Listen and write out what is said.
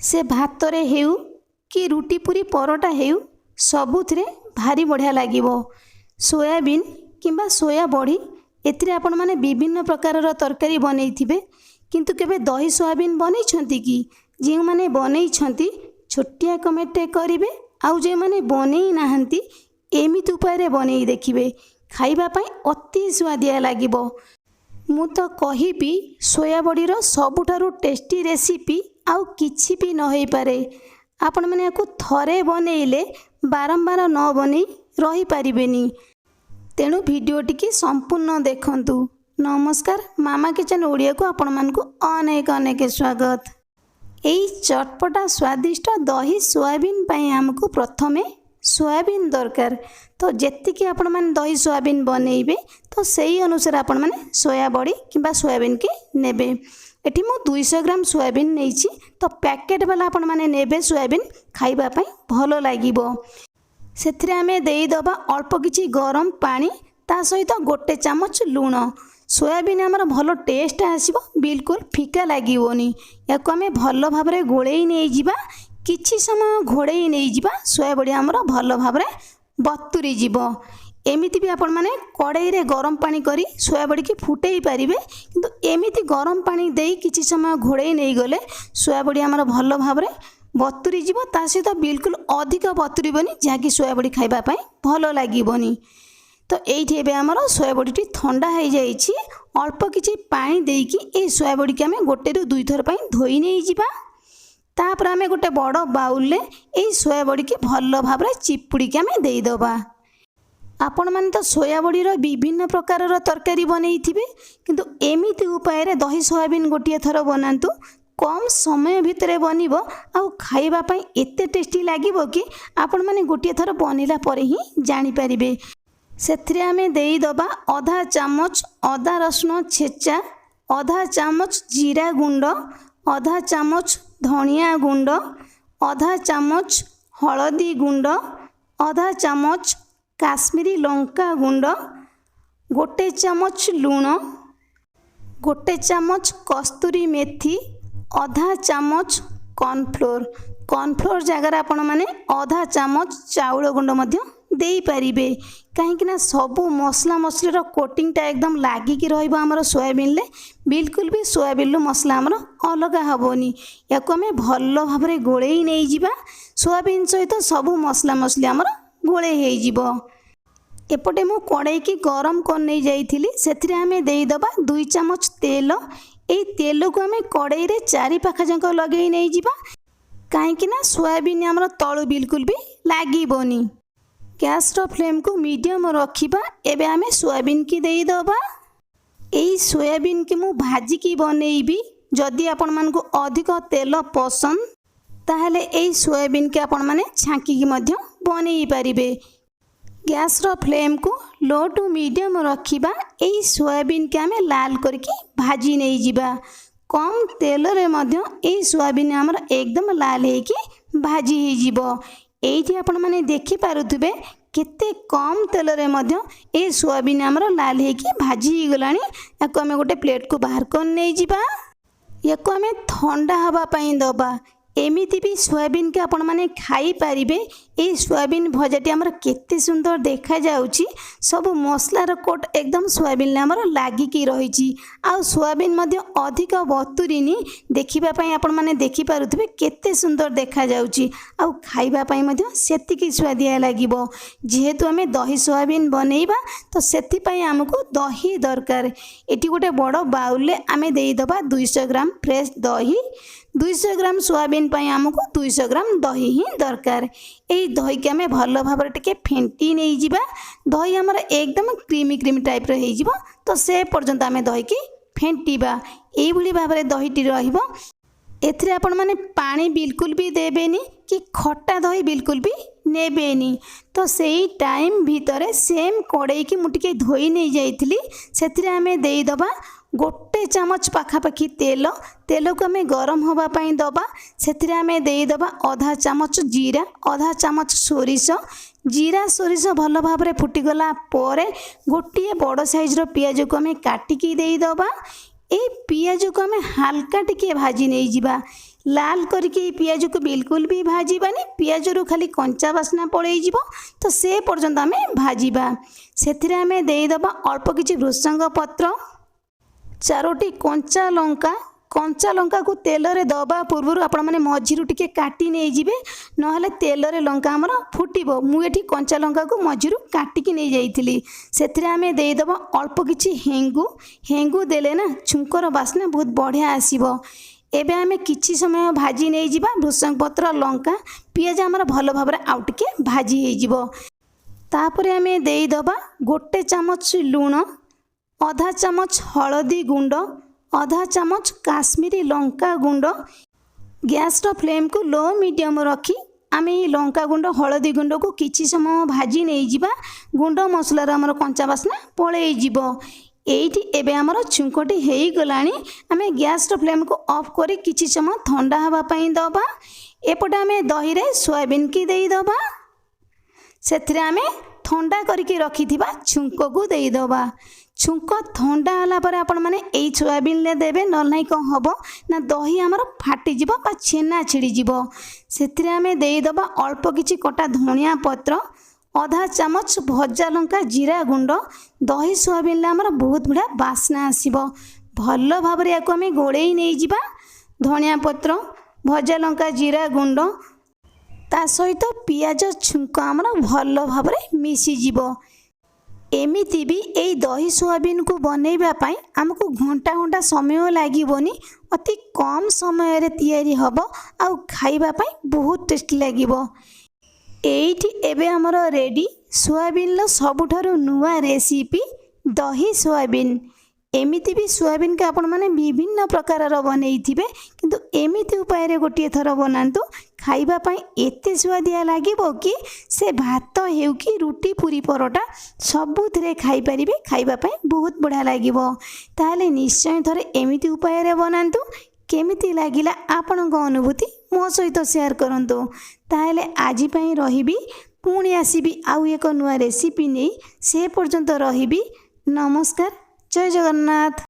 से भात रे हेउ कि रुटी पूरी परोटा हेउ सबुथिरे भारी बढ़िया लागिबो। सोयाबीन किंबा सोया बड़ी एथिरे आपण माने विभिन्न प्रकारर तरकारी बनैथिबे, किंतु केबे दही सोयाबीन बनैछंती कि? जे माने बनैछंती छोटिया कमेंट करिवे, आउ जे माने बनै नाहंती एमिति उपाय बनै देखिबे, खाइबा पई अति स्वादिया लागिबो। मु तो कहिबी सोया बड़ीर सबुठारु टेस्टी रेसिपी आउ किछि भी न होई पारे। आपण माने याकु थरे बनैले बारंबार न बनै रही पारिबेनी। तेणु भिडियोटी की संपूर्ण देखंतु। नमस्कार, मामा किचन ओडिया को आपण मानकु अनेक अनेक स्वागत। एई चटपटा स्वादिष्ट दही सोयाबीन पई हमकु प्रथमे सोयाबीन दरकार। तो जेतिकी आपण माने दही सोयाबीन बनैबे तो सेही अनुसार आपण माने सोया बड़ी किंबा सोयाबीन के नेबे। एठी मु 200 ग्राम सोयाबीन नेइछि, तो पैकेट वाला आपण माने नेबे सोयाबीन खाइबा पई भलो लागिबो। सेथिरे आमे देई दबा अल्प किछि गरम पानी, ता सहित गोटे चामच लूण। सोयाबीन आमर भलो टेस्ट आसीबो, बिल्कुल फीका लागिबोनी। याको आमे भलो भाबरे गोळेई नै जिबा, किछि समय घोड़ेई नै जिबा। सोया बड़ी आमर भलो भाबरे बतुरी जिवो। एमिति भी आपण माने कड़ाई रे गरम पानी करी सोया बड़ी की फुटेई पारिबे, किंतु एमिति गरम पानी देई किछि समय घोड़ेई नै गले सोया बड़ी आमर भलो भाबरे बतुरी जिवो। ता सहित बिल्कुल अधिक बतुरीबनी, जहाँकि सोया बड़ी खाइबा पई भलो लागिबोनी। तो एइठी एबे आमर सोया बड़ीटी ठंडा हो जाइछि। अल्प किछि पानी देइकी ए सोया बड़ी के आमे गोटे रु दुई थर पई धोई नै जिबा। तापर आमे गोटे बड़ बाउल ले ए सोया बड़ी के भलो भाबरे चिपुड़ी के आमे देई दबा। आपण माने तो सोया बड़ीर विभिन्न प्रकारर तरकारी बनैथिबे, किंतु एमिति उपाय रे दही सोयाबीन गोटिए थर बनांतु। कम समय भितर बनिबो आउ खाइबा पई एते टेस्टी लागिबो कि आपण माने गोटिए थर बनिला परे ही जानि परिबे। सेथिरे आमे देई दबा आधा चामच अदा रसुण छेचा, आधा चामच जीरा गुंड, आधा चामच धनिया गुंड, आधा चामच हळदी गुंड, आधा चामच काश्मीरी लंका गुंड, गोटे चामच लूण, गोटे चामच कस्तूरी मेथी, आधा चामच कॉर्नफ्लोर। कॉर्नफ्लोर जगार आपण माने आधा चामच चाउल गुंड मध्य देई पारिबे, कहीं ना सबू मसला मसलीर कोटिंगटा एकदम लागिकी रहिबो हमर सोयाबीन ले। बिल्कुल भी सोयाबीन मसला हमर अलग हबोनी। याको आमे भलो भाबरे गोळेई नै जिबा। सोयाबीन सहित सबू मसला मसली हमर गोळे हेई जिवो। एपटे मु कड़ाई की गरम कर नै जाइथिली। सेथिरे आमे देई दबा 2 चामच तेल। एई तेल को आमे कड़ाई रे चारि पाखा जंक लगेई नै जिबा, कहीं ना सोयाबीन हमर तळु बिल्कुल भी लागिबोनी। गैस रो फ्लेम को मीडियम रखिबा। एबे आमे सोयाबीन की देई दबा। एई सोयाबीन के मु भाजी की बनैबी। जदि आपण मानकु अधिक तेल पसंद ताहले एई सोयाबीन के आपण माने छांकी की मध्य बनै पारिबे। गैस रो फ्लेम को लो टू मीडियम रखिबा। एई सोयाबीन के आमे लाल करके भाजी नै जिबा। कम तेल रे मध्य एई सोयाबीन हमर एकदम लाल हे कि भाजी हे जिवो। एइठी आपण माने देखि पारुथबे केते कम तेल रे मध्य ए सोयाबीन हमर लाल हे कि भाजी ही गलानी। याको आमे गोटे प्लेट को बाहर कर नै जिबा। याको आमे ठंडा हवा पई दबा। एमिति भी सोयाबीन के आपण माने खाई पारिबे। ए सोयाबीन भजाटी हमर केते सुंदर देखा जाउची। सब मसलार कोट एकदम सोयाबीन हमर लागिकी रहिची। आ सोयाबीन मध्य अधिक बतुरीनी। देखिबा पई आपण माने देखि पारुथबे केते सुंदर देखा जाउची। आ खाइबा पई मध्य सेतिकी स्वादिया लागिबो। जेहेतु आमे दही सोयाबीन बनैबा तो सेति पई हमकु दही दरकार। एटी गोटे बड़ बाउल ले आमे देई दबा 200 ग्राम फ्रेश दही। 200 ग्राम सोयाबीन पई हमकु 200 ग्राम दही ही दरकार। एई दही के आमे भलो भाबरे टिके फेंटी नै जिबा। दही हमर एकदम क्रीमी क्रीमी टाइप रे हे जिवो। तो से पर्यंत आमे दही की फेंटीबा। एई भली भाबरे दहीटी रहिबो। एथिरे आपण माने पानी बिल्कुल भी देबेनी कि खट्टा दही बिल्कुल भी नेबेनी। तो सेई टाइम भितरे सेम कड़ाई की मुटिके धोई नै जाइथिली। सेथिरे आमे देई दबा गोटे चामच पाखापाखी तेल। तेल को आमे गरम होबा पई दबा। सेथिरे आमे देई दबा आधा चामच जीरा, आधा चामच सोरिष। जीरा सोरिष भल भाबरे फुटिगला परे गोटे बड़ साइज रो पियाज को आमे काटिकी देई दबा। ए पियाज को आमे हल्का टिके भाजी नै जिबा। लाल करके पियाज को बिल्कुल भी भाजबानी पियाजरू खाली कंचा बास्ना पलैज तो से पर्यंत आम भाजवा से आम देदबा अल्प किछि भृषंग पत्र 4टी कंचा लंका को तेल रे दबा पूर्व आपण मैंने मझीरू टिके काटी नहीं जिबे नहले तेल रे लंका हमर फुटिबो मु एठी कंचा लंका को मझीरू काटिकी नहीं जाइथिली सेथिरे आमे देइदबा अल्प किछि हेंगू देले ना छुंकर बास्ना बहुत बढ़िया आसीबो। एबे आमे किछि समय भाजी नहीं जिबा भृषंग पत्र लंका पियाज हमर भलो भाबरे आउ टिके भाजी हे जिवो। तापरे आमे देइदबा 1 चामच लूण, आधा चामच हळदी गुंड, आधा चामच काश्मीरी लंका गुंड। गैस फ्लेम को लो मीडियम रखी आम ये लंका गुंड हलदी गुंड को किछि समय भाजी नहीं जिबा गुंड मसलार आमर कंचा बास्ना पलैज एइठी एबे आमर छुंकटी हेई गलानी आम गैस फ्लेम को ऑफ करी किछि समय ठंडा हवा पई दबा। एपटे आम दही रे सोयाबीन की देई दबा सेथिरे आम ठंडा करके रखिथिबा छुंक को देई दबा। छुंक ठंडा होला पर आपण माने एई सोयाबीन ले देबे न नाही को हबो ना दही हमर फाटी जिवो बा छेना छिड़ी जिवो। सेथिरे आमे देई दबा अल्प किछि कटा धनिया पत्र, आधा चामच भजा लंका जीरा गुंड। दही सोयाबीन ले हमर बहुत बड़ा बास्ना आसीबो भलो भाबरे याको आमे गोळेई नै जिबा धनिया पत्र भजा लंका जीरा गुंड ता सहित पियाज छुंक हमर भलो भाबरे मिसी जिवो। एमिति भी यही दही सोयाबीन को बनैबा पाई आमको घंटा घंटा समय लागिबोनी अति कम समय रे तैयारी हबो आउ खाइबा पाई बहुत टेस्टी लागिबो। एइठी एबे हमर रेडी सोयाबीन लो सबुठारु नुआ रेसिपी दही सोयाबीन। एमिति भी सोयाबीन के आपण माने विभिन्न प्रकार बनैथिबे किंतु एमिति उपाय रे गोटिए थर बनांतु खाइबा पाई एते स्वादिया लागिबो कि से भात हेउ कि रुटी पूरी परोटा सबुथिरे खाई परिबे खाइबा पाई बहुत बढ़िया लागिबो। ताले निश्चय थरे एमिति उपाय रे बनांतु केमिति लागिला आपनक अनुभूति मो सहित शेयर करंतु। ताले आजि पाई रहिबी पुणी आसीबी आउ एक नुआ रेसिपी नै से पर्यंत रहिबी। नमस्कार, जय जगन्नाथ।